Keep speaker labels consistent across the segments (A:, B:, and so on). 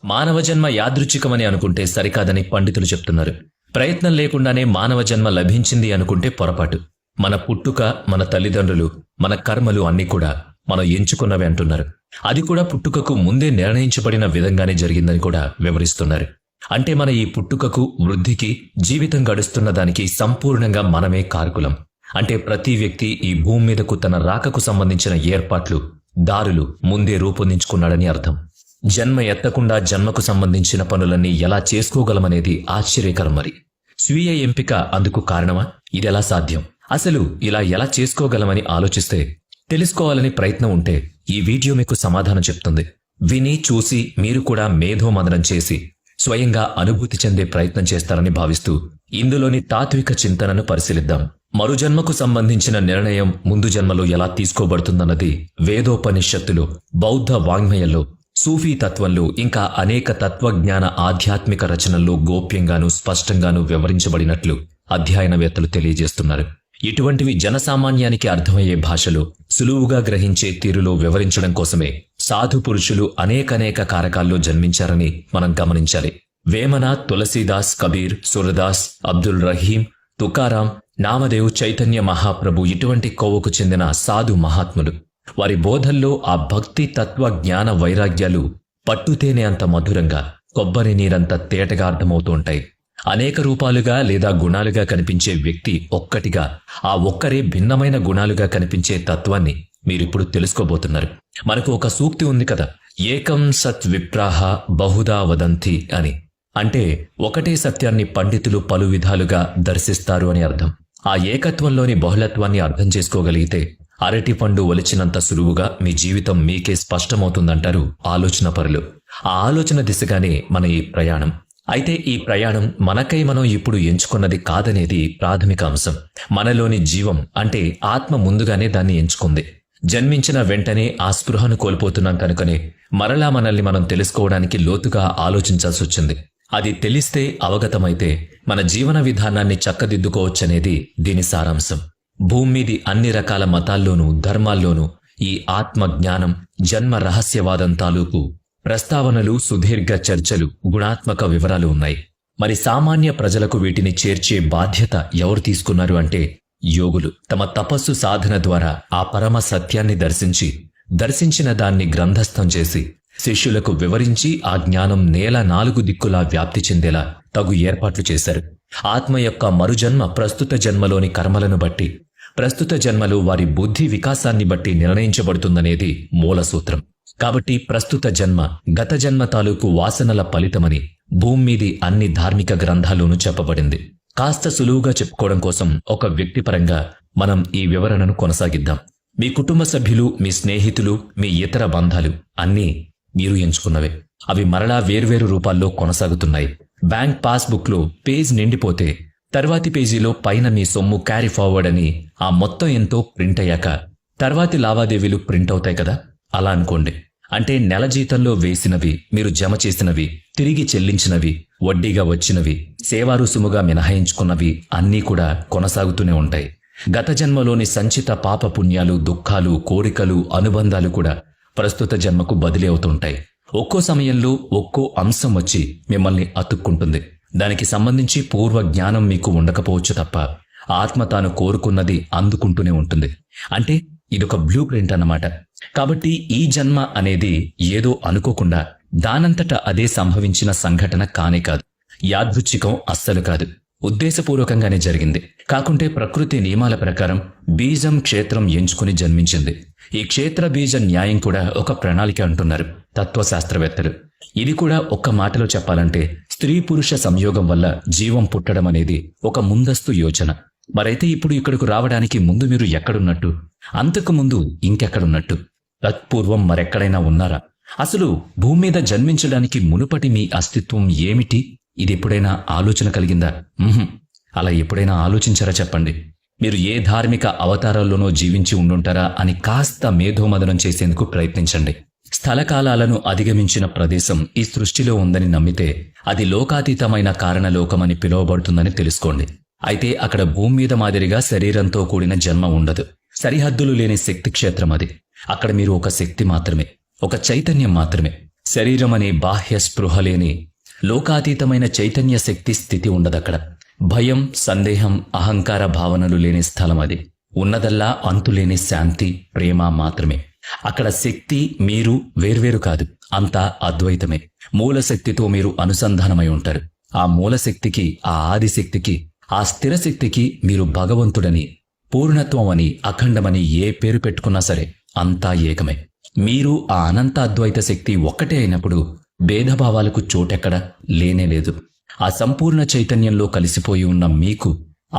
A: మానవ జన్మ యాదృచ్ఛికమని అనుకుంటే సరికాదని పండితులు చెప్తున్నారు. ప్రయత్నం లేకుండానే మానవ జన్మ లభించింది అనుకుంటే పొరపాటు. మన పుట్టుక, మన తల్లిదండ్రులు, మన కర్మలు అన్నీ కూడా మనం ఎంచుకున్నవి అంటున్నారు. అది కూడా పుట్టుకకు ముందే నిర్ణయించబడిన విధంగానే జరిగిందని కూడా వివరిస్తున్నారు. అంటే మన ఈ పుట్టుకకు, వృద్ధికి, జీవితం గడుస్తున్న దానికి సంపూర్ణంగా మనమే కారకులం. అంటే ప్రతి వ్యక్తి ఈ భూమి మీదకు తన రాకకు సంబంధించిన ఏర్పాట్లు, దారులు ముందే రూపొందించుకున్నాడని అర్థం. జన్మ ఎత్తకుండా జన్మకు సంబంధించిన పనులన్నీ ఎలా చేసుకోగలమనేది ఆశ్చర్యకరం. మరి స్వీయ ఎంపిక అందుకు కారణమా? ఇదెలా సాధ్యం? అసలు ఇలా ఎలా చేసుకోగలమని ఆలోచిస్తే, తెలుసుకోవాలని ప్రయత్నం ఉంటే ఈ వీడియో మీకు సమాధానం చెప్తుంది. విని చూసి మీరు కూడా మేధోమథనం చేసి స్వయంగా అనుభూతి చెందే ప్రయత్నం చేస్తారని భావిస్తూ ఇందులోని తాత్విక చింతనను పరిశీలిద్దాం. మరుజన్మకు సంబంధించిన నిర్ణయం ముందు జన్మలో ఎలా తీసుకోబడుతుందన్నది వేదోపనిషత్తులు, బౌద్ధ వాంగ్మయంలో, సూఫీ తత్వంలో, ఇంకా అనేక తత్వజ్ఞాన ఆధ్యాత్మిక రచనల్లో గోప్యంగానూ స్పష్టంగానూ వివరించబడినట్లు అధ్యయనవేత్తలు తెలియజేస్తున్నారు. ఇటువంటివి జనసామాన్యానికి అర్థమయ్యే భాషలో, సులువుగా గ్రహించే తీరులో వివరించడం కోసమే సాధు పురుషులు అనేకనేక కారకాల్లో జన్మించారని మనం గమనించాలి. వేమన, తులసీదాస్, కబీర్, సూరదాస్, అబ్దుల్ రహీం, తుకారాం, నామదేవ్, చైతన్య మహాప్రభు ఇటువంటి కోవకు చెందిన సాధు మహాత్ములు. వారి బోధల్లో ఆ భక్తి, తత్వ, జ్ఞాన వైరాగ్యాలు పట్టుతేనే అంత మధురంగా, కొబ్బరి నీరంత తేటగా అర్థమవుతూ ఉంటాయి. అనేక రూపాలుగా లేదా గుణాలుగా కనిపించే వ్యక్తి ఒక్కటిగా, ఆ ఒక్కరే భిన్నమైన గుణాలుగా కనిపించే తత్వాన్ని మీరిప్పుడు తెలుసుకోబోతున్నారు. మనకు ఒక సూక్తి ఉంది కదా, ఏకం సత్ విప్రాహ బహుదా వదంతి అని. అంటే ఒకటే సత్యాన్ని పండితులు పలు విధాలుగా దర్శిస్తారు అని అర్థం. ఆ ఏకత్వంలోని బహుళత్వాన్ని అర్థం చేసుకోగలిగితే అరటిపండు ఒలిచినంత సులువుగా మీ జీవితం మీకే స్పష్టమవుతుందంటారు ఆలోచనపరులు. ఆ ఆలోచన దిశగానే మన ఈ ప్రయాణం. అయితే ఈ ప్రయాణం మనకై మనం ఇప్పుడు ఎంచుకున్నది కాదనేది ప్రాథమిక అంశం. మనలోని జీవం అంటే ఆత్మ ముందుగానే దాన్ని ఎంచుకుంది. జన్మించిన వెంటనే ఆ స్పృహను కోల్పోతున్నాం కనుకనే మరలా మనల్ని మనం తెలుసుకోవడానికి లోతుగా ఆలోచించాల్సి వచ్చింది. అది తెలిస్తే, అవగతమైతే మన జీవన విధానాన్ని చక్కదిద్దుకోవచ్చనేది దీని సారాంశం. భూమి మీది అన్ని రకాల మతాల్లోనూ, ధర్మాల్లోనూ ఈ ఆత్మ జ్ఞానం, జన్మ రహస్యవాదం తాలూకు ప్రస్తావనలు, సుదీర్ఘ చర్చలు, గుణాత్మక వివరాలు ఉన్నాయి. మరి సామాన్య ప్రజలకు వీటిని చేర్చే బాధ్యత ఎవరు తీసుకున్నారు అంటే యోగులు. తమ తపస్సు సాధన ద్వారా ఆ పరమ సత్యాన్ని దర్శించిన దాన్ని గ్రంథస్థం చేసి శిష్యులకు వివరించి ఆ జ్ఞానం నేల నాలుగు దిక్కులా వ్యాప్తి చెందేలా తగు ఏర్పాట్లు చేశారు. ఆత్మ యొక్క మరుజన్మ ప్రస్తుత జన్మలోని కర్మలను బట్టి, ప్రస్తుత జన్మలో వారి బుద్ధి వికాసాన్ని బట్టి నిర్ణయించబడుతుందనేది మూల సూత్రం. కాబట్టి ప్రస్తుత జన్మ గత జన్మ తాలూకు వాసనల ఫలితమని భూమి మీది అన్ని ధార్మిక గ్రంథాల్లోనూ చెప్పబడింది. కాస్త సులువుగా చెప్పుకోవడం కోసం ఒక వ్యక్తిపరంగా మనం ఈ వివరణను కొనసాగిద్దాం. మీ కుటుంబ సభ్యులు, మీ స్నేహితులు, మీ ఇతర బంధాలు అన్నీ మీరు ఎంచుకున్నవే. అవి మరలా వేర్వేరు రూపాల్లో కొనసాగుతున్నాయి. బ్యాంక్ పాస్బుక్ లో పేజ్ నిండిపోతే తర్వాతి పేజీలో పైన మీ సొమ్ము క్యారీ ఫార్వర్డ్ అని ఆ మొత్తం ఎంతో ప్రింట్ అయ్యాక తర్వాతి లావాదేవీలు ప్రింట్ అవుతాయి కదా, అలా అనుకోండి. అంటే నెల జీతంలో వేసినవి, మీరు జమ చేసినవి, తిరిగి చెల్లించినవి, వడ్డీగా వచ్చినవి, సేవారుసుముగా మినహాయించుకున్నవి అన్నీ కూడా కొనసాగుతూనే ఉంటాయి. గత జన్మలోని సంచిత పాప పుణ్యాలు, దుఃఖాలు, కోరికలు, అనుబంధాలు కూడా ప్రస్తుత జన్మకు బదిలీ అవుతుంటాయి. ఒక్కో సమయంలో ఒక్కో అంశం వచ్చి మిమ్మల్ని అతుక్కుంటుంది. దానికి సంబంధించి పూర్వ జ్ఞానం మీకు ఉండకపోవచ్చు తప్ప ఆత్మ తాను కోరుకున్నది అందుకుంటూనే ఉంటుంది. అంటే ఇదొక బ్లూ ప్రింట్ అన్నమాట. కాబట్టి ఈ జన్మ అనేది ఏదో అనుకోకుండా దానంతట అదే సంభవించిన సంఘటన కానే కాదు. యాదృచ్ఛికం అస్సలు కాదు. ఉద్దేశపూర్వకంగానే జరిగింది. కాకుంటే ప్రకృతి నియమాల ప్రకారం బీజం, క్షేత్రం ఎంచుకుని జన్మించింది. ఈ క్షేత్ర బీజ న్యాయం కూడా ఒక ప్రణాళిక అంటున్నారు తత్వశాస్త్రవేత్తలు. ఇది కూడా ఒక్క మాటలో చెప్పాలంటే స్త్రీ పురుష సంయోగం వల్ల జీవం పుట్టడం అనేది ఒక ముందస్తు యోచన. మరైతే ఇప్పుడు ఇక్కడకు రావడానికి ముందు మీరు ఎక్కడున్నట్టు? అంతకు ముందు ఇంకెక్కడున్నట్టు? తత్పూర్వం మరెక్కడైనా ఉన్నారా? అసలు భూమి మీద జన్మించడానికి మునుపటి మీ అస్తిత్వం ఏమిటి? ఇది ఎప్పుడైనా ఆలోచన కలిగిందా? అలా ఎప్పుడైనా ఆలోచించారా చెప్పండి. మీరు ఏ ధార్మిక అవతారాల్లోనో జీవించి ఉండుంటారా అని కాస్త మేధోమథనం చేసేందుకు ప్రయత్నించండి. స్థలకాలాలను అధిగమించిన ప్రదేశం ఈ సృష్టిలో ఉందని నమ్మితే అది లోకాతీతమైన కారణలోకమని పిలువబడుతుందని తెలుసుకోండి. అయితే అక్కడ భూమి మీద మాదిరిగా శరీరంతో కూడిన జన్మ ఉండదు. సరిహద్దులు లేని శక్తి క్షేత్రం అది. అక్కడ మీరు ఒక శక్తి మాత్రమే, ఒక చైతన్యం మాత్రమే. శరీరం అనే బాహ్య స్పృహ లేని లోకాతీతమైన చైతన్య శక్తి స్థితి ఉండదక్కడ. భయం, సందేహం, అహంకార భావనలు లేని స్థలం అది. ఉన్నదల్లా అంతులేని శాంతి, ప్రేమ మాత్రమే. అక్కడ శక్తి, మీరు వేర్వేరు కాదు, అంతా అద్వైతమే. మూలశక్తితో మీరు అనుసంధానమై ఉంటారు. ఆ మూలశక్తికి, ఆ ఆదిశక్తికి, ఆ స్థిర శక్తికి మీరు భగవంతుడని, పూర్ణత్వం అని, అఖండమని ఏ పేరు పెట్టుకున్నా సరే అంతా ఏకమే. మీరు ఆ అనంత అద్వైత శక్తి ఒక్కటే అయినప్పుడు భేదభావాలకు చోటెక్కడ లేనేలేదు. ఆ సంపూర్ణ చైతన్యంలో కలిసిపోయి ఉన్న మీకు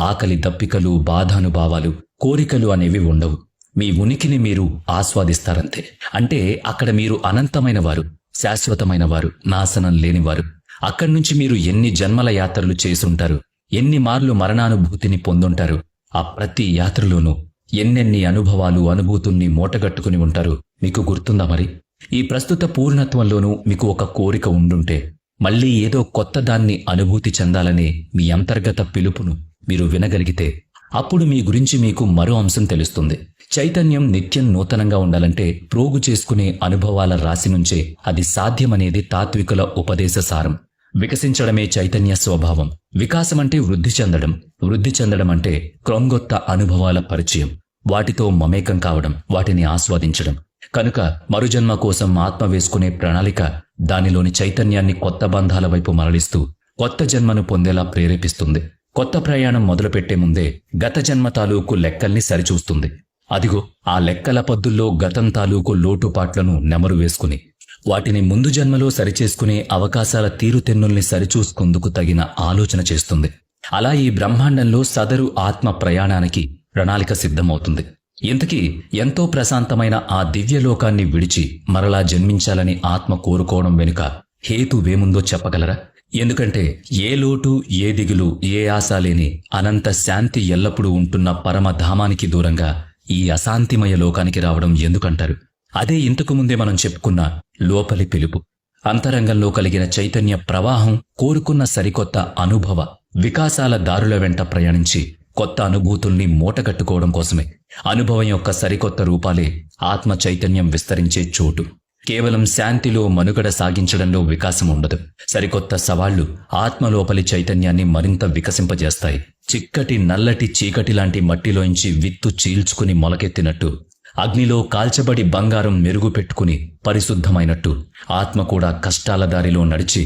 A: ఆకలి, దప్పికలు, బాధానుభావాలు, కోరికలు అనేవి ఉండవు. మీ ఉనికిని మీరు ఆస్వాదిస్తారంతే. అంటే అక్కడ మీరు అనంతమైన వారు, శాశ్వతమైన వారు, నాశనం లేనివారు. అక్కడి నుంచి మీరు ఎన్ని జన్మల యాత్రలు చేసుంటారు, ఎన్ని మార్లు మరణానుభూతిని పొందుంటారు. ఆ ప్రతి యాత్రలోనూ ఎన్నెన్ని అనుభవాలు, అనుభూతుల్ని మూటగట్టుకుని ఉంటారు. మీకు గుర్తుందా మరి? ఈ ప్రస్తుత పూర్ణత్వంలోనూ మీకు ఒక కోరిక ఉండుంటే మళ్ళీ ఏదో కొత్త దాన్ని అనుభూతి చెందాలనే మీ అంతర్గత పిలుపును మీరు వినగలిగితే అప్పుడు మీ గురించి మీకు మరో అంశం తెలుస్తుంది. చైతన్యం నిత్యం నూతనంగా ఉండాలంటే ప్రోగు చేసుకునే అనుభవాల రాశి నుంచే అది సాధ్యమనేది తాత్వికుల ఉపదేశ సారం. వికసించడమే చైతన్య స్వభావం. వికాసమంటే వృద్ధి చెందడం, వృద్ధి చెందడం అంటే క్రొంగొత్త అనుభవాల పరిచయం, వాటితో మమేకం కావడం, వాటిని ఆస్వాదించడం. కనుక మరుజన్మ కోసం ఆత్మ వేసుకునే ప్రణాళిక దానిలోని చైతన్యాన్ని కొత్త బంధాల వైపు మరలిస్తూ కొత్త జన్మను పొందేలా ప్రేరేపిస్తుంది. కొత్త ప్రయాణం మొదలుపెట్టే ముందే గత జన్మ తాలూకు లెక్కల్ని సరిచూస్తుంది. అదిగో ఆ లెక్కల పద్దుల్లో గతం తాలూకు లోటుపాట్లను నెమరు వేసుకుని వాటిని ముందు జన్మలో సరిచేసుకునే అవకాశాల తీరుతెన్నుల్ని సరిచూసుకుందుకు తగిన ఆలోచన చేస్తుంది. అలా ఈ బ్రహ్మాండంలో సదరు ఆత్మ ప్రయాణానికి ప్రణాళిక సిద్ధమవుతుంది. ఇంతకీ ఎంతో ప్రశాంతమైన ఆ దివ్యలోకాన్ని విడిచి మరలా జన్మించాలని ఆత్మ కోరుకోవడం వెనుక హేతువేముందో చెప్పగలరా? ఎందుకంటే ఏ లోటు, ఏ దిగులు, ఏ ఆశ లేని అనంత శాంతి ఎల్లప్పుడూ ఉంటున్న పరమధామానికి దూరంగా ఈ అశాంతిమయ లోకానికి రావడం ఎందుకంటారు? అదే ఇంతకు ముందే మనం చెప్పుకున్న లోపలి పిలుపు. అంతరంగంలో కలిగిన చైతన్య ప్రవాహం కోరుకున్న సరికొత్త అనుభవ వికాసాల దారుల వెంట ప్రయాణించి కొత్త అనుభూతుల్ని మూటగట్టుకోవడం కోసమే. అనుభవం యొక్క సరికొత్త రూపాలే ఆత్మ చైతన్యం విస్తరించే చోటు. కేవలం శాంతిలో మనుగడ సాగించడంలో వికాసం ఉండదు. సరికొత్త సవాళ్లు ఆత్మలోపలి చైతన్యాన్ని మరింత వికసింపజేస్తాయి. చిక్కటి నల్లటి చీకటి లాంటి మట్టిలోంచి విత్తు చీల్చుకుని మొలకెత్తినట్టు, అగ్నిలో కాల్చబడి బంగారం మెరుగు పెట్టుకుని పరిశుద్ధమైనట్టు ఆత్మ కూడా కష్టాల దారిలో నడిచి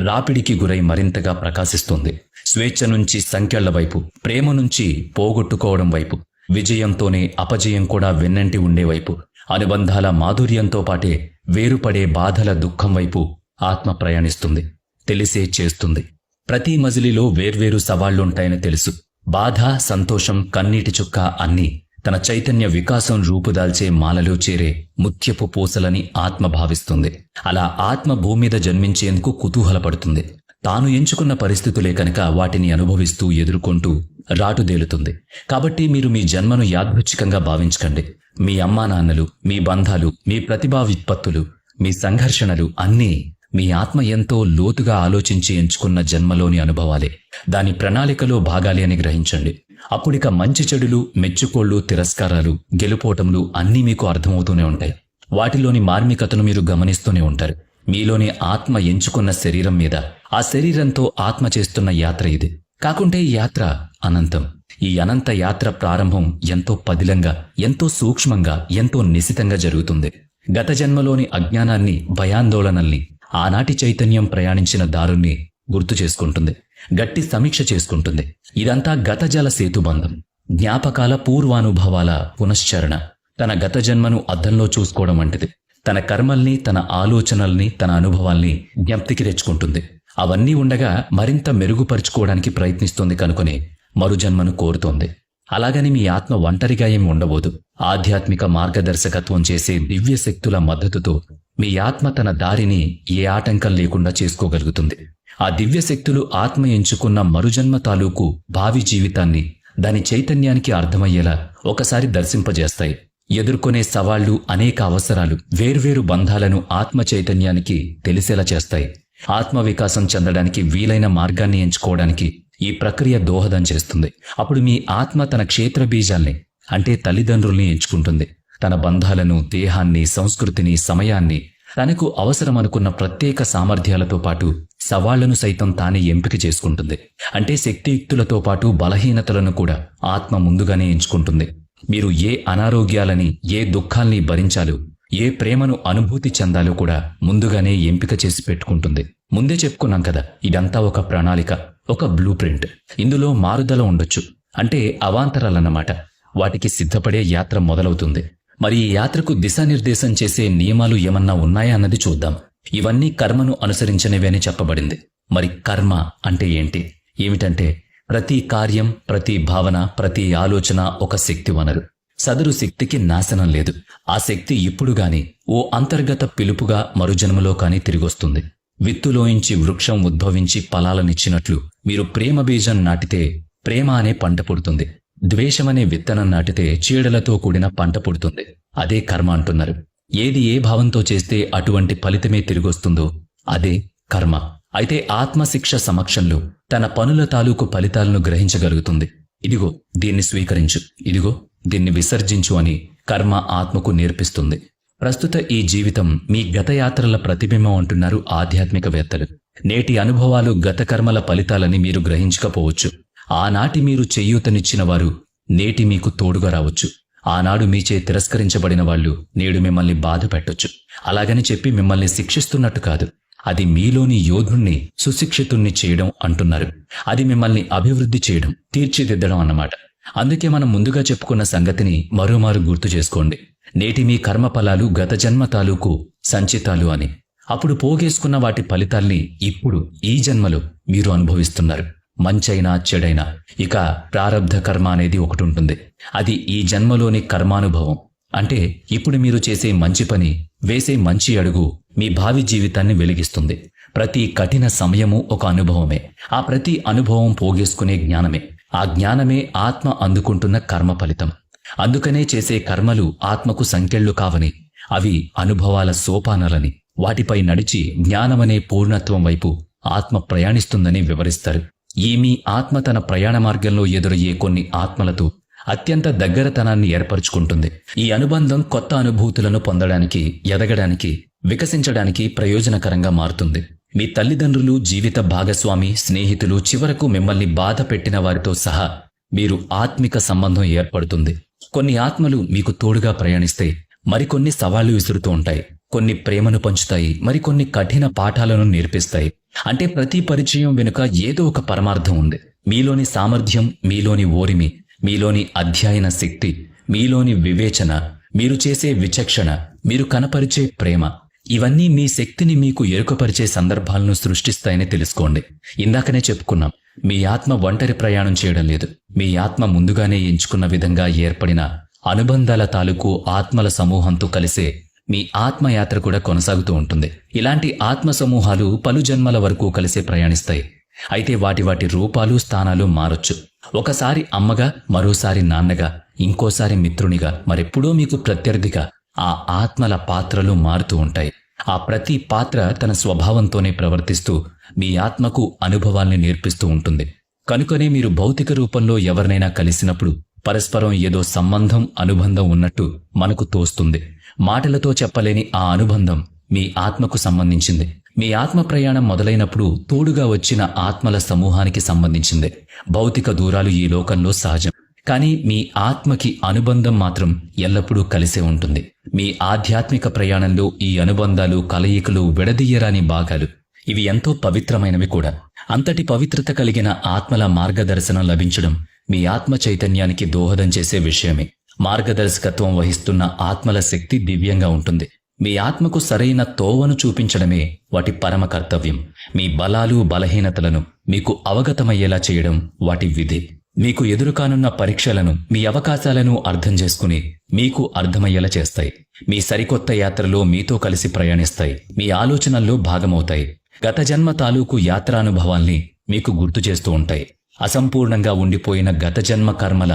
A: రాపిడికి గురై మరింతగా ప్రకాశిస్తుంది. స్వేచ్ఛ నుంచి సంఖ్యల వైపు, ప్రేమ నుంచి పోగొట్టుకోవడం వైపు, విజయంతోనే అపజయం కూడా వెన్నంటి ఉండేవైపు, అనుబంధాల మాధుర్యంతో పాటే వేరుపడే బాధల దుఃఖం వైపు ఆత్మ ప్రయాణిస్తుంది. తెలిసే చేస్తుంది. ప్రతి మజిలీలో వేర్వేరు సవాళ్లుంటాయని తెలుసు. బాధ, సంతోషం, కన్నీటి చుక్క అన్నీ తన చైతన్య వికాసం రూపుదాల్చే మాలలో చేరే ముత్యపు పూసలని ఆత్మ భావిస్తుంది. అలా ఆత్మ భూమి మీద జన్మించేందుకు కుతూహలపడుతుంది. తాను ఎంచుకున్న పరిస్థితులే కనుక వాటిని అనుభవిస్తూ ఎదుర్కొంటూ రాటుదేలుతుంది. కాబట్టి మీరు మీ జన్మను యాదృచ్ఛికంగా భావించకండి. మీ అమ్మానాన్నలు, మీ బంధాలు, మీ ప్రతిభా విత్పత్తులు, మీ సంఘర్షణలు అన్నీ మీ ఆత్మ ఎంతో లోతుగా ఆలోచించి ఎంచుకున్న జన్మలోని అనుభవాలే, దాని ప్రణాళికలో భాగాలే అని గ్రహించండి. అప్పుడిక మంచి చెడులు, మెచ్చుకోళ్లు, తిరస్కారాలు, గెలుపోటములు అన్నీ మీకు అర్థమవుతూనే ఉంటాయి. వాటిలోని మార్మికతను మీరు గమనిస్తూనే ఉంటారు. మీలోని ఆత్మ ఎంచుకున్న శరీరం మీద, ఆ శరీరంతో ఆత్మ చేస్తున్న యాత్ర ఇది. కాకుంటే ఈ యాత్ర అనంతం. ఈ అనంత యాత్ర ప్రారంభం ఎంతో పదిలంగా, ఎంతో సూక్ష్మంగా, ఎంతో నిశితంగా జరుగుతుంది. గత జన్మలోని అజ్ఞానాన్ని, భయాందోళనల్ని ఆనాటి చైతన్యం ప్రయాణించిన దారుల్ని గుర్తు చేసుకుంటుంది, గట్టి సమీక్ష చేసుకుంటుంది. ఇదంతా గత జల సేతుబంధం, జ్ఞాపకాల పూర్వానుభవాల పునశ్చరణ. తన గత జన్మను అద్దంలో చూసుకోవడం వంటిది. తన కర్మల్ని, తన ఆలోచనల్ని, తన అనుభవాల్ని జ్ఞప్తికి తెచ్చుకుంటుంది. అవన్నీ ఉండగా మరింత మెరుగుపరుచుకోవడానికి ప్రయత్నిస్తుంది కనుకొని మరుజన్మను కోరుతోంది. అలాగని మీ ఆత్మ ఒంటరిగా ఏం ఉండబోదు. ఆధ్యాత్మిక మార్గదర్శకత్వం చేసే దివ్య శక్తుల మద్దతుతో మీ ఆత్మ తన దారిని ఏ ఆటంకం లేకుండా చేసుకోగలుగుతుంది. ఆ దివ్య శక్తులు ఆత్మ ఎంచుకున్న మరుజన్మ తాలూకు భావి జీవితాన్ని దాని చైతన్యానికి అర్థమయ్యేలా ఒకసారి దర్శింపజేస్తాయి. ఎదుర్కొనే సవాళ్లు, అనేక అవసరాలు, వేర్వేరు బంధాలను ఆత్మ చైతన్యానికి తెలిసేలా చేస్తాయి. ఆత్మ వికాసం చెందడానికి వీలైన మార్గాన్ని ఎంచుకోవడానికి ఈ ప్రక్రియ దోహదం చేస్తుంది. అప్పుడు మీ ఆత్మ తన క్షేత్ర బీజాల్ని, అంటే తల్లిదండ్రుల్ని ఎంచుకుంటుంది. తన బంధాలను, దేహాన్ని, సంస్కృతిని, సమయాన్ని,
B: తనకు అవసరమనుకున్న ప్రత్యేక సామర్థ్యాలతో పాటు సవాళ్లను సైతం తానే ఎంపిక చేసుకుంటుంది. అంటే శక్తియుక్తులతో పాటు బలహీనతలను కూడా ఆత్మ ముందుగానే ఎంచుకుంటుంది. మీరు ఏ అనారోగ్యాలని, ఏ దుఃఖాల్ని భరించాలో, ఏ ప్రేమను అనుభూతి చెందాలో కూడా ముందుగానే ఎంపిక చేసి పెట్టుకుంటుంది. ముందే చెప్పుకున్నాం కదా, ఇదంతా ఒక ప్రణాళిక, ఒక బ్లూ ప్రింట్. ఇందులో మారుదల ఉండొచ్చు, అంటే అవాంతరాలన్నమాట. వాటికి సిద్ధపడే యాత్ర మొదలవుతుంది. మరి ఈ యాత్రకు దిశానిర్దేశం చేసే నియమాలు ఏమన్నా ఉన్నాయా అన్నది చూద్దాం. ఇవన్నీ కర్మను అనుసరించనివే అని చెప్పబడింది. మరి కర్మ అంటే ఏంటి? ఏమిటంటే ప్రతి కార్యం, ప్రతి భావన, ప్రతి ఆలోచన ఒక శక్తి వనరు. సదరు శక్తికి నాశనం లేదు. ఆ శక్తి ఇప్పుడు గాని ఓ అంతర్గత పిలుపుగా మరుజన్మలో కాని తిరిగొస్తుంది. విత్తులోంచి వృక్షం ఉద్భవించి ఫలాలనిచ్చినట్లు మీరు ప్రేమ బీజం నాటితే ప్రేమ అనే పంట పుడుతుంది. ద్వేషమనే విత్తనం నాటితే చీడలతో కూడిన పంట పుడుతుంది. అదే కర్మ అంటున్నారు. ఏది ఏ భావంతో చేస్తే అటువంటి ఫలితమే తిరిగొస్తుందో అదే కర్మ. అయితే ఆత్మశిక్ష సమక్షంలో తన పనుల తాలూకు ఫలితాలను గ్రహించగలుగుతుంది. ఇదిగో దీన్ని స్వీకరించు, ఇదిగో దీన్ని విసర్జించు అని కర్మ ఆత్మకు నేర్పిస్తుంది. ప్రస్తుత ఈ జీవితం మీ గతయాత్రల ప్రతిబింబం అంటున్నారు ఆధ్యాత్మికవేత్తలు. నేటి అనుభవాలు గత కర్మల ఫలితాలని మీరు గ్రహించకపోవచ్చు. ఆనాటి మీరు చేయూతనిచ్చిన వారు నేటి మీకు తోడుగా రావచ్చు. ఆనాడు మీచే తిరస్కరించబడిన వాళ్ళు నేడు మిమ్మల్ని బాధ పెట్టొచ్చు. అలాగని చెప్పి మిమ్మల్ని శిక్షిస్తున్నట్టు కాదు. అది మీలోని యోధుణ్ణి సుశిక్షితుణ్ణి చేయడం అంటున్నారు. అది మిమ్మల్ని అభివృద్ధి చేయడం, తీర్చిదిద్దడం అన్నమాట. అందుకే మనం ముందుగా చెప్పుకున్న సంగతిని మరోమారు గుర్తు చేసుకోండి. నేటి మీ కర్మఫలాలు గత జన్మ తాలూకు సంచితాలు అని. అప్పుడు పోగేసుకున్న వాటి ఫలితాల్ని ఇప్పుడు ఈ జన్మలో మీరు అనుభవిస్తున్నారు. మంచైనా చెడైనా ఇక ప్రారబ్ధ కర్మ అనేది ఒకటి ఉంటుంది. అది ఈ జన్మలోని కర్మానుభవం. అంటే ఇప్పుడు మీరు చేసే మంచి పని, వేసే మంచి అడుగు మీ భావి జీవితాన్ని వెలిగిస్తుంది. ప్రతి కఠిన సమయము ఒక అనుభవమే. ఆ ప్రతి అనుభవం పోగేసుకునే జ్ఞానమే. ఆ జ్ఞానమే ఆత్మ అందుకుంటున్న కర్మ ఫలితం. అందుకనే చేసే కర్మలు ఆత్మకు సంకెళ్ళు కావని, అవి అనుభవాల సోపానాలని, వాటిపై నడిచి జ్ఞానమనే పూర్ణత్వం వైపు ఆత్మ ప్రయాణిస్తుందని వివరిస్తారు. ఈ మీ ఆత్మ తన ప్రయాణ మార్గంలో ఎదురయ్యే కొన్ని ఆత్మలతో అత్యంత దగ్గరతనాన్ని ఏర్పరచుకుంటుంది. ఈ అనుబంధం కొత్త అనుభూతులను పొందడానికి, ఎదగడానికి, వికసించడానికి ప్రయోజనకరంగా మారుతుంది. మీ తల్లిదండ్రులు, జీవిత భాగస్వామి, స్నేహితులు, చివరకు మిమ్మల్ని బాధ పెట్టిన వారితో సహా మీరు ఆత్మిక సంబంధం ఏర్పడుతుంది. కొన్ని ఆత్మలు మీకు తోడుగా ప్రయాణిస్తే మరికొన్ని సవాళ్లు విసురుతూ ఉంటాయి. కొన్ని ప్రేమను పంచుతాయి, మరికొన్ని కఠిన పాఠాలను నేర్పిస్తాయి. అంటే ప్రతి పరిచయం వెనుక ఏదో ఒక పరమార్థం ఉంది. మీలోని సామర్థ్యం, మీలోని ఓరిమి, మీలోని అధ్యయన శక్తి, మీలోని వివేచన, మీరు చేసే విచక్షణ, మీరు కనపరిచే ప్రేమ, ఇవన్నీ మీ శక్తిని మీకు ఎరుకపరిచే సందర్భాలను సృష్టిస్తాయని తెలుసుకోండి. ఇందాకనే చెప్పుకున్నాం, మీ ఆత్మ ఒంటరి ప్రయాణం చేయడం లేదు. మీ ఆత్మ ముందుగానే ఎంచుకున్న విధంగా ఏర్పడిన అనుబంధాల తాలూకు ఆత్మల సమూహంతో కలిసే మీ ఆత్మయాత్ర కూడా కొనసాగుతూ ఉంటుంది. ఇలాంటి ఆత్మ సమూహాలు పలు జన్మల వరకు కలిసే ప్రయాణిస్తాయి. అయితే వాటి రూపాలు, స్థానాలు మారొచ్చు. ఒకసారి అమ్మగా, మరోసారి నాన్నగా, ఇంకోసారి మిత్రునిగా, మరెప్పుడో మీకు ప్రత్యర్థిగా ఆ ఆత్మల పాత్రలు మారుతూ ఉంటాయి. ఆ ప్రతి పాత్ర తన స్వభావంతోనే ప్రవర్తిస్తూ మీ ఆత్మకు అనుభవాల్ని నేర్పిస్తూ ఉంటుంది. కనుకనే మీరు భౌతిక రూపంలో ఎవరినైనా కలిసినప్పుడు పరస్పరం ఏదో సంబంధం, అనుబంధం ఉన్నట్టు మనకు తోస్తుంది. మాటలతో చెప్పలేని ఆ అనుబంధం మీ ఆత్మకు సంబంధించింది. మీ ఆత్మ ప్రయాణం మొదలైనప్పుడు తోడుగా వచ్చిన ఆత్మల సమూహానికి సంబంధించింది. భౌతిక దూరాలు ఈ లోకంలో సహజం. కానీ మీ ఆత్మకి అనుబంధం మాత్రం ఎల్లప్పుడూ కలిసే ఉంటుంది. మీ ఆధ్యాత్మిక ప్రయాణంలో ఈ అనుబంధాలు, కలయికలు విడదీయరాని భాగాలు. ఇవి ఎంతో పవిత్రమైనవి కూడా. అంతటి పవిత్రత కలిగిన ఆత్మల మార్గదర్శనం లభించడం మీ ఆత్మ చైతన్యానికి దోహదం చేసే విషయమే. మార్గదర్శకత్వం వహిస్తున్న ఆత్మల శక్తి దివ్యంగా ఉంటుంది. మీ ఆత్మకు సరైన తోవను చూపించడమే వాటి పరమ కర్తవ్యం. మీ బలాలు, బలహీనతలను మీకు అవగతమయ్యేలా చేయడం వాటి విధి. మీకు ఎదురుకానున్న పరీక్షలను, మీ అవకాశాలను అర్థం చేసుకుని మీకు అర్థమయ్యేలా చేస్తాయి. మీ సరికొత్త యాత్రలో మీతో కలిసి ప్రయాణిస్తాయి. మీ ఆలోచనల్లో భాగమవుతాయి. గత జన్మ తాలూకు యాత్రానుభవాల్ని మీకు గుర్తు చేస్తూ ఉంటాయి. అసంపూర్ణంగా ఉండిపోయిన గత జన్మ కర్మల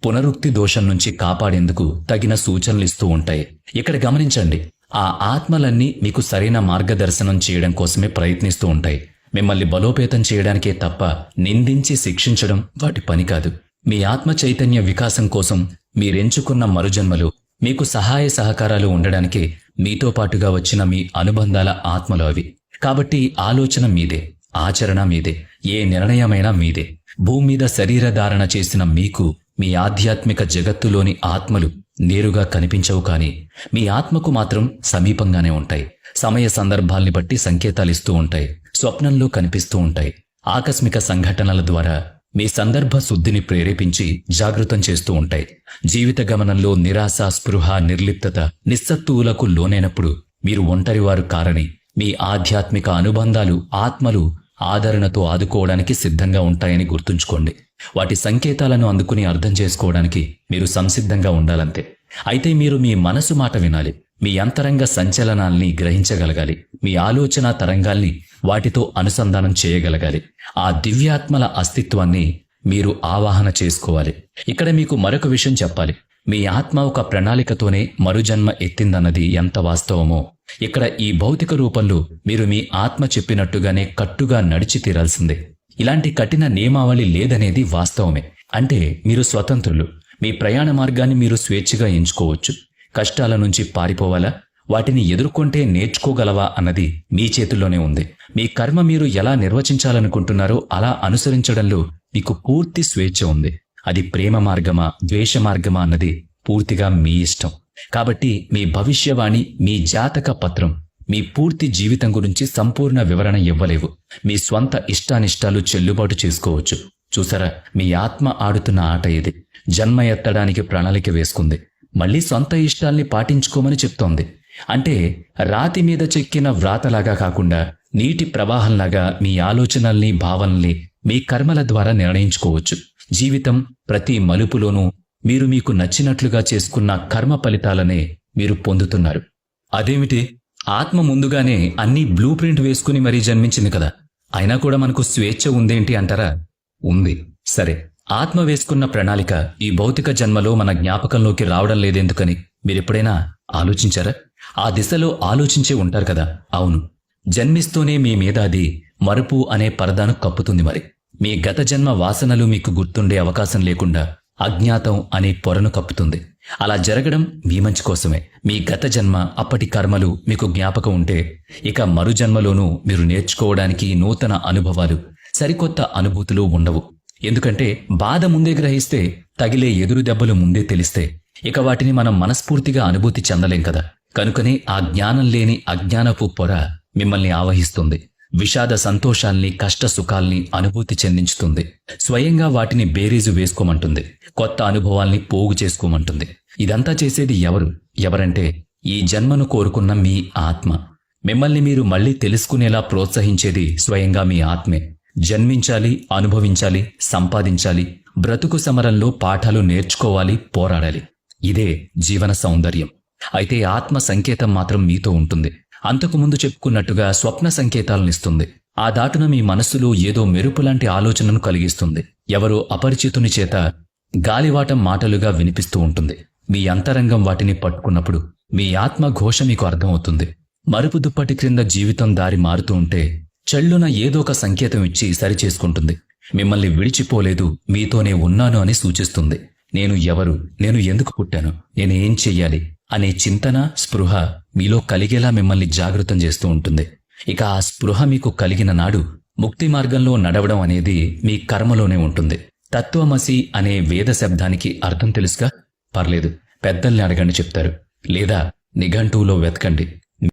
B: పునరుక్తి దోషం నుంచి కాపాడేందుకు తగిన సూచనలిస్తూ ఉంటాయి. ఇక్కడ గమనించండి, ఆ ఆత్మలన్నీ మీకు సరైన మార్గదర్శనం చేయడం కోసమే ప్రయత్నిస్తూ ఉంటాయి. మిమ్మల్ని బలోపేతం చేయడానికే తప్ప నిందించి శిక్షించడం వాటి పని కాదు. మీ ఆత్మ చైతన్య వికాసం కోసం మీరెంచుకున్న మరుజన్మలో మీకు సహాయ సహకారాలు ఉండడానికే మీతో పాటుగా వచ్చిన మీ అనుబంధాల ఆత్మలు అవి. కాబట్టి ఆలోచన మీదే, ఆచరణ మీదే, ఏ నిర్ణయమైనా మీదే. భూమి మీద శరీరధారణ చేసిన మీకు మీ ఆధ్యాత్మిక జగత్తులోని ఆత్మలు నేరుగా కనిపించవు, కానీ మీ ఆత్మకు మాత్రం సమీపంగానే ఉంటాయి. సమయ సందర్భాల్ని బట్టి సంకేతాలిస్తూ ఉంటాయి, స్వప్నంలో కనిపిస్తూ ఉంటాయి. ఆకస్మిక సంఘటనల ద్వారా మీ సందర్భ శుద్ధిని ప్రేరేపించి జాగృతం చేస్తూ ఉంటాయి. జీవిత గమనంలో నిరాశ, స్పృహ, నిర్లిప్తత, నిస్సత్తువులకు లోనైనప్పుడు మీరు ఒంటరివారు కారని, మీ ఆధ్యాత్మిక అనుబంధాలు, ఆత్మలు ఆదరణతో ఆదుకోవడానికి సిద్ధంగా ఉంటాయని గుర్తుంచుకోండి. వాటి సంకేతాలను అందుకుని అర్థం చేసుకోవడానికి మీరు సంసిద్ధంగా ఉండాలంతే. అయితే మీరు మీ మనసు మాట వినాలి, మీ అంతరంగ సంచలనాల్ని గ్రహించగలగాలి, మీ ఆలోచన తరంగాల్ని వాటితో అనుసంధానం చేయగలగాలి. ఆ దివ్యాత్మల అస్తిత్వాన్ని మీరు ఆవాహన చేసుకోవాలి. ఇక్కడ మీకు మరొక విషయం చెప్పాలి. మీ ఆత్మ ఒక ప్రణాళికతోనే మరుజన్మ ఎత్తిందన్నది ఎంత వాస్తవమో, ఇక్కడ ఈ భౌతిక రూపంలో మీరు మీ ఆత్మ చెప్పినట్టుగానే కట్టుగా నడిచి తీరాల్సిందే. ఇలాంటి కఠిన నియమావళి లేదనేది వాస్తవమే. అంటే మీరు స్వతంత్రులు. మీ ప్రయాణ మార్గాన్ని మీరు స్వేచ్ఛగా ఎంచుకోవచ్చు. కష్టాల నుంచి పారిపోవాలా, వాటిని ఎదుర్కొంటే నేర్చుకోగలవా అన్నది మీ చేతుల్లోనే ఉంది. మీ కర్మ మీరు ఎలా నిర్వచించాలనుకుంటున్నారో అలా అనుసరించడంలో మీకు పూర్తి స్వేచ్ఛ ఉంది. అది ప్రేమ మార్గమా, ద్వేష మార్గమా అన్నది పూర్తిగా మీ ఇష్టం. కాబట్టి మీ భవిష్యవాణి, మీ జాతక పత్రం, మీ పూర్తి జీవితం గురించి సంపూర్ణ వివరణ ఇవ్వలేవు. మీ స్వంత ఇష్టానిష్టాలు చెల్లుబాటు చేసుకోవచ్చు. చూసారా, మీ ఆత్మ ఆడుతున్న ఆట ఇది. జన్మ ఎత్తడానికి ప్రణాళిక వేసుకుంది, మళ్ళీ సొంత ఇష్టాల్ని పాటించుకోమని చెప్తోంది. అంటే రాతి మీద చెక్కిన వ్రాతలాగా కాకుండా నీటి ప్రవాహంలాగా మీ ఆలోచనల్ని, భావనల్ని మీ కర్మల ద్వారా నిర్ణయించుకోవచ్చు. జీవితం ప్రతి మలుపులోనూ మీరు మీకు నచ్చినట్లుగా చేసుకున్న కర్మ ఫలితాలనే మీరు పొందుతున్నారు. అదేమిటి, ఆత్మ ముందుగానే అన్నీ బ్లూ ప్రింట్ వేసుకుని మరీ జన్మించింది కదా, అయినా కూడా మనకు స్వేచ్ఛ ఉందేంటి అంటారా? ఉంది. సరే, ఆత్మ వేసుకున్న ప్రణాళిక ఈ భౌతిక జన్మలో మన జ్ఞాపకంలోకి రావడం లేదెందుకని మీరెప్పుడైనా ఆలోచించారా? ఆ దిశలో ఆలోచించే ఉంటారు కదా. అవును, జన్మిస్తూనే మీ మీద అది మరుపు అనే పరదాను కప్పుతుంది. మరి మీ గత జన్మ వాసనలు మీకు గుర్తుండే అవకాశం లేకుండా అజ్ఞాతం అనే పొరను కప్పుతుంది. అలా జరగడం మీ మంచి కోసమే. మీ గత జన్మ, అప్పటి కర్మలు మీకు జ్ఞాపకం ఉంటే ఇక మరు జన్మలోనూ మీరు నేర్చుకోవడానికి నూతన అనుభవాలు, సరికొత్త అనుభూతులు ఉండవు. ఎందుకంటే బాధ ముందే గ్రహిస్తే, తగిలే ఎదురు దెబ్బలు ముందే తెలిస్తే ఇక వాటిని మనం మనస్ఫూర్తిగా అనుభూతి చెందలేం కదా. కనుకనే ఆ జ్ఞానం లేని అజ్ఞానపు పొర మిమ్మల్ని ఆవహిస్తుంది. విషాద సంతోషాల్ని, కష్ట సుఖాల్ని అనుభూతి చెందించుతుంది. స్వయంగా వాటిని బేరీజు వేసుకోమంటుంది. కొత్త అనుభవాల్ని పోగు చేసుకోమంటుంది. ఇదంతా చేసేది ఎవరంటే ఈ జన్మను కోరుకున్న మీ ఆత్మ. మిమ్మల్ని మీరు మళ్లీ తెలుసుకునేలా ప్రోత్సహించేది స్వయంగా మీ ఆత్మే. జన్మించాలి, అనుభవించాలి, సంపాదించాలి, బ్రతుకు సమరంలో పాఠాలు నేర్చుకోవాలి, పోరాడాలి. ఇదే జీవన సౌందర్యం. అయితే ఆత్మ సంకేతం మాత్రం మీతో ఉంటుంది. అంతకుముందు చెప్పుకున్నట్టుగా స్వప్న సంకేతాలనిస్తుంది. ఆ దాటున మీ మనస్సులో ఏదో మెరుపులాంటి ఆలోచనను కలిగిస్తుంది. ఎవరో అపరిచితుని చేత గాలివాటం మాటలుగా వినిపిస్తూ ఉంటుంది. మీ అంతరంగం వాటిని పట్టుకున్నప్పుడు మీ ఆత్మ ఘోష మీకు అర్థమవుతుంది. మరుపు దుప్పటి క్రింద జీవితం దారి మారుతూ ఉంటే చెళ్ళున ఏదో ఒక సంకేతం ఇచ్చి సరిచేసుకుంటుంది. మిమ్మల్ని విడిచిపోలేదు, మీతోనే ఉన్నాను అని సూచిస్తుంది. నేను ఎవరు, నేను ఎందుకు పుట్టాను, నేను ఏం చెయ్యాలి అనే చింతన, స్పృహ మీలో కలిగేలా మిమ్మల్ని జాగృతం చేస్తూ ఉంటుంది. ఇక ఆ స్పృహ మీకు కలిగిన నాడు ముక్తి మార్గంలో నడవడం అనేది మీ కర్మలోనే ఉంటుంది. తత్వమసి అనే వేద శబ్దానికి అర్థం తెలుసుగా? పర్లేదు, పెద్దల్ని అడగండి చెప్తారు, లేదా నిఘంటువులో వెతకండి.